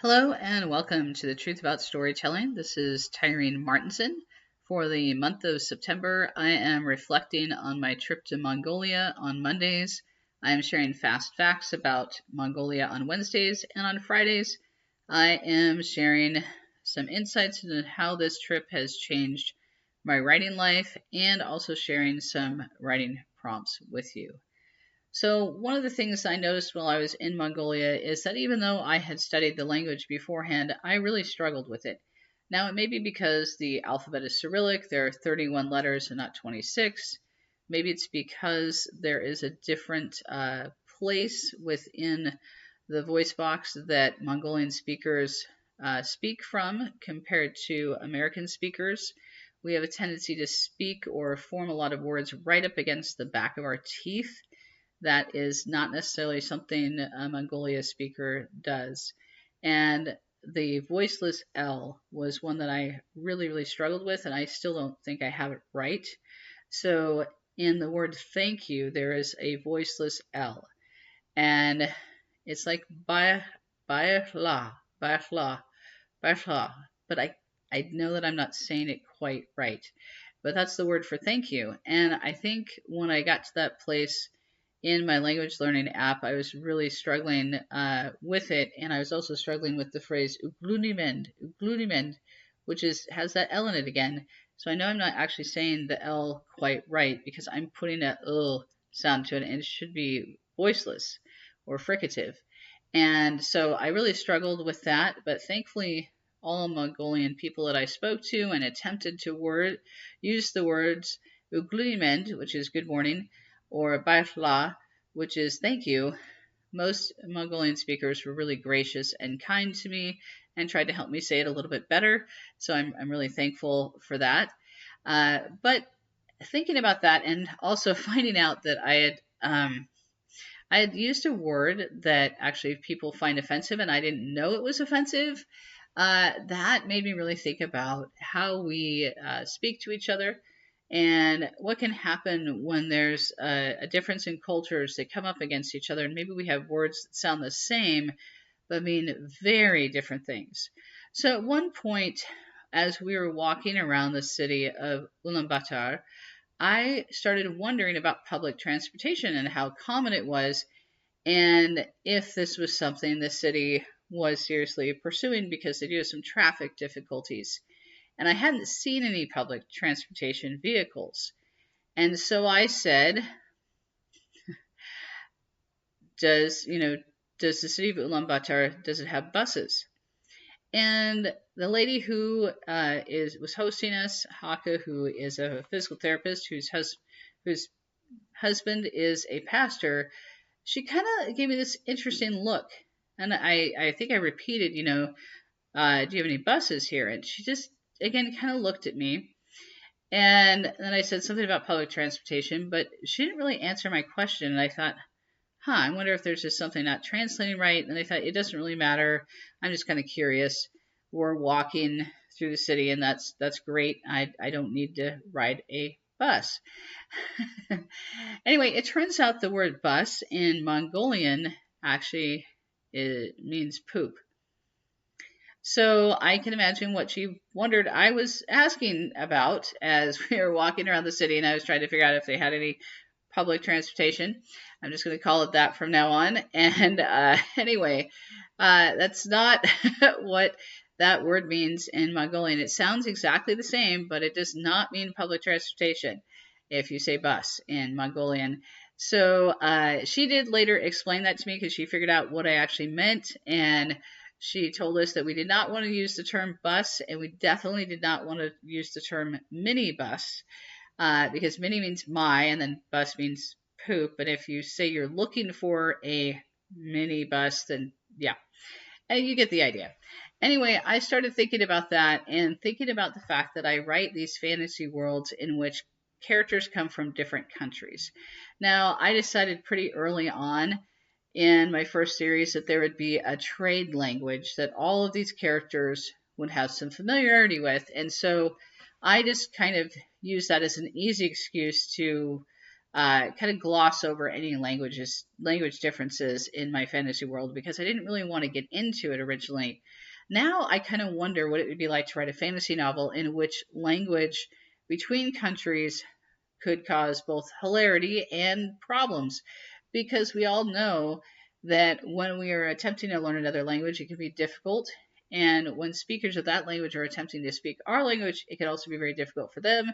Hello and welcome to the Truth About Storytelling. This is Tyreen Martinson. For the month of September, I am reflecting on my trip to Mongolia on Mondays. I am sharing fast facts about Mongolia on Wednesdays, and on Fridays, I am sharing some insights into how this trip has changed my writing life and also sharing some writing prompts with you. So one of the things I noticed while I was in Mongolia is that even though I had studied the language beforehand, I really struggled with it. Now, it may be because the alphabet is Cyrillic, there are 31 letters and not 26. Maybe it's because there is a different place within the voice box that Mongolian speakers speak from compared to American speakers. We have a tendency to speak or form a lot of words right up against the back of our teeth. That is not necessarily something a Mongolia speaker does. And the voiceless L was one that I really struggled with, and I still don't think I have it right. So in the word thank you, there is a voiceless L. And it's like baihla, baihla, baihla. But I know that I'm not saying it quite right. But that's the word for thank you. And I think when I got to that place in my language learning app, I was really struggling with it, and I was also struggling with the phrase uglunimend, which has that L in it again. So I know I'm not actually saying the L quite right because I'm putting that L sound to it, and it should be voiceless or fricative. And so I really struggled with that, but thankfully all Mongolian people that I spoke to and attempted to use the words uglunimend, which is good morning, or baihla, which is thank you. Most Mongolian speakers were really gracious and kind to me and tried to help me say it a little bit better. So I'm really thankful for that. But thinking about that and also finding out that I had used a word that actually people find offensive and I didn't know it was offensive, that made me really think about how we speak to each other and what can happen when there's a difference in cultures that come up against each other. And maybe we have words that sound the same, but mean very different things. So at one point, as we were walking around the city of Ulaanbaatar, I started wondering about public transportation and how common it was, and if this was something the city was seriously pursuing because they do have some traffic difficulties. And I hadn't seen any public transportation vehicles. And so I said, does the city of Ulaanbaatar, does it have buses? And the lady who was hosting us, Haka, who is a physical therapist whose husband is a pastor, she kind of gave me this interesting look. And I think I repeated, do you have any buses here? And she just, again, kind of looked at me. And then I said something about public transportation, but she didn't really answer my question. And I thought, I wonder if there's just something not translating right. And I thought, it doesn't really matter. I'm just kind of curious. We're walking through the city, and that's great. I don't need to ride a bus. Anyway, it turns out the word bus in Mongolian actually means poop. So I can imagine what she wondered I was asking about as we were walking around the city, and I was trying to figure out if they had any public transportation. I'm just going to call it that from now on. And anyway, that's not what that word means in Mongolian. It sounds exactly the same, but it does not mean public transportation if you say bus in Mongolian. So she did later explain that to me because she figured out what I actually meant, and she told us that we did not want to use the term bus, and we definitely did not want to use the term minibus, because mini means my, and then bus means poop. And if you say you're looking for a minibus, then yeah, and you get the idea. Anyway, I started thinking about that and thinking about the fact that I write these fantasy worlds in which characters come from different countries. Now, I decided pretty early on in my first series that there would be a trade language that all of these characters would have some familiarity with. And so I just kind of used that as an easy excuse to kind of gloss over any language differences in my fantasy world because I didn't really want to get into it originally. Now I kind of wonder what it would be like to write a fantasy novel in which language between countries could cause both hilarity and problems because we all know that when we are attempting to learn another language, it can be difficult. And when speakers of that language are attempting to speak our language, it can also be very difficult for them.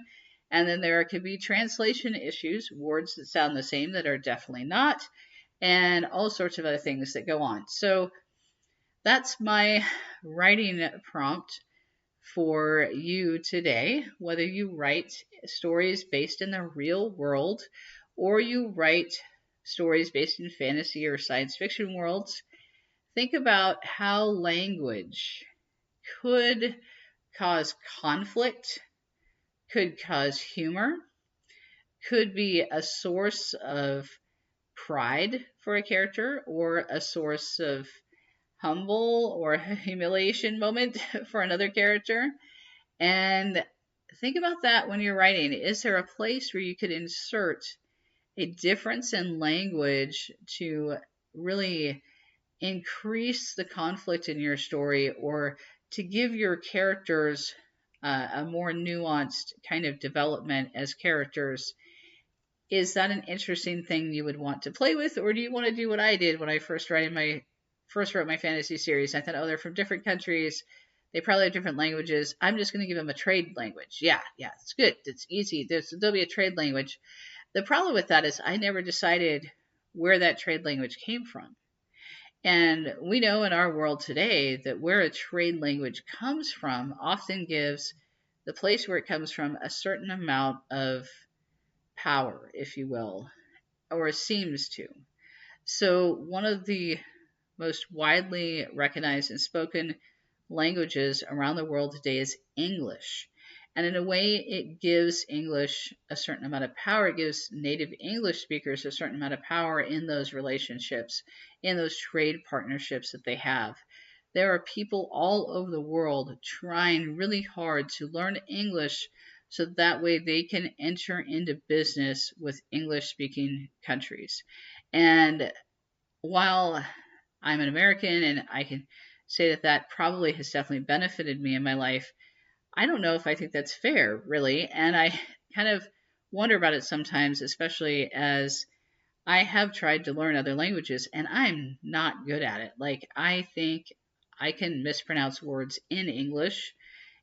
And then there could be translation issues, words that sound the same that are definitely not, and all sorts of other things that go on. So that's my writing prompt for you today. Whether you write stories based in the real world or you write stories based in fantasy or science fiction worlds, think about how language could cause conflict, could cause humor, could be a source of pride for a character or a source of humble or humiliation moment for another character. And think about that when you're writing. Is there a place where you could insert a difference in language to really increase the conflict in your story or to give your characters a more nuanced kind of development as characters? Is that an interesting thing you would want to play with, or do you want to do what I did when I first wrote my fantasy series? I thought, oh, they're from different countries. They probably have different languages. I'm just going to give them a trade language. Yeah, it's good. It's easy. There'll be a trade language. The problem with that is I never decided where that trade language came from. And we know in our world today that where a trade language comes from often gives the place where it comes from a certain amount of power, if you will, or seems to. So one of the most widely recognized and spoken languages around the world today is English. And in a way, it gives English a certain amount of power. It gives native English speakers a certain amount of power in those relationships, in those trade partnerships that they have. There are people all over the world trying really hard to learn English so that way they can enter into business with English-speaking countries. And while I'm an American and I can say that that probably has definitely benefited me in my life, I don't know if I think that's fair, really. And I kind of wonder about it sometimes, especially as I have tried to learn other languages and I'm not good at it. Like, I think I can mispronounce words in English,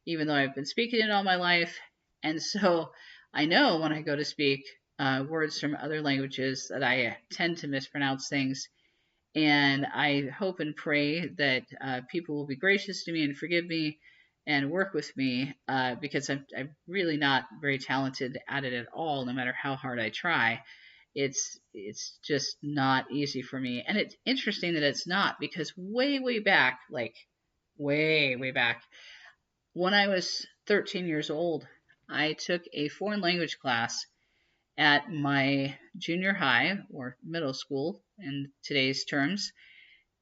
even though I've been speaking it all my life. And so I know when I go to speak words from other languages that I tend to mispronounce things. And I hope and pray that people will be gracious to me and forgive me and work with me because I'm really not very talented at it at all, no matter how hard I try. It's just not easy for me. And it's interesting that it's not, because way back, like way back, when I was 13 years old, I took a foreign language class at my junior high or middle school in today's terms.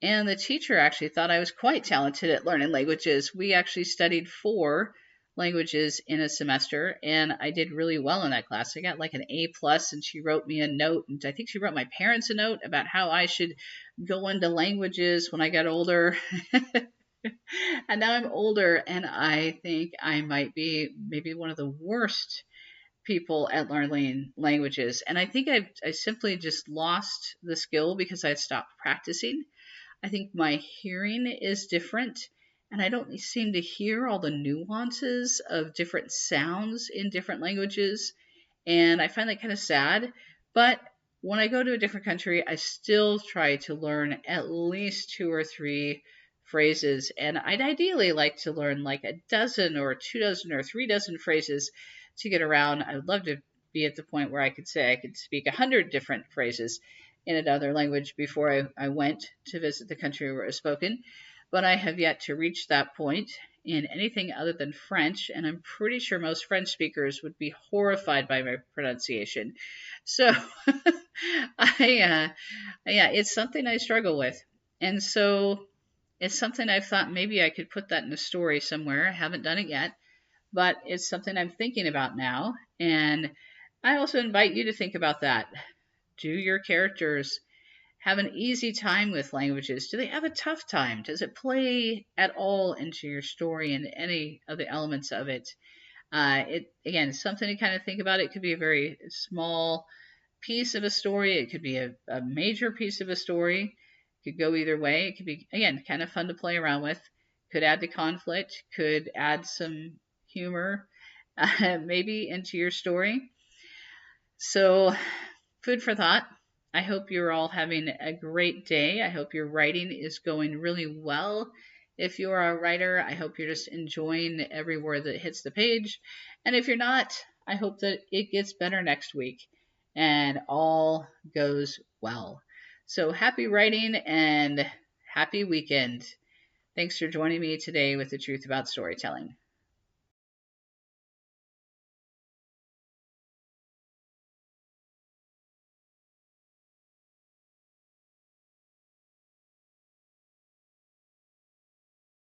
And the teacher actually thought I was quite talented at learning languages. We actually studied 4 languages in a semester, and I did really well in that class. I got like an A plus, and she wrote me a note, and I think she wrote my parents a note about how I should go into languages when I got older. And now I'm older, and I think I might be maybe one of the worst people at learning languages. And I think I simply just lost the skill because I stopped practicing. I think my hearing is different, and I don't seem to hear all the nuances of different sounds in different languages, and I find that kind of sad. But when I go to a different country, I still try to learn at least 2 or 3 phrases, and I'd ideally like to learn like a dozen or 2 dozen or 3 dozen phrases to get around. I would love to be at the point where I could say I could speak 100 different phrases in another language before I went to visit the country where it was spoken. But I have yet to reach that point in anything other than French, and I'm pretty sure most French speakers would be horrified by my pronunciation. So, yeah, it's something I struggle with. And so it's something I've thought maybe I could put that in a story somewhere. I haven't done it yet, but it's something I'm thinking about now. And I also invite you to think about that. Do your characters have an easy time with languages? Do they have a tough time? Does it play at all into your story and any of the elements of it? It again, something to kind of think about. It could be a very small piece of a story. It could be a major piece of a story. It could go either way. It could be, again, kind of fun to play around with. Could add to conflict. Could add some humor, maybe into your story. So, food for thought. I hope you're all having a great day. I hope your writing is going really well. If you're a writer, I hope you're just enjoying every word that hits the page. And if you're not, I hope that it gets better next week and all goes well. So happy writing and happy weekend. Thanks for joining me today with the truth about storytelling.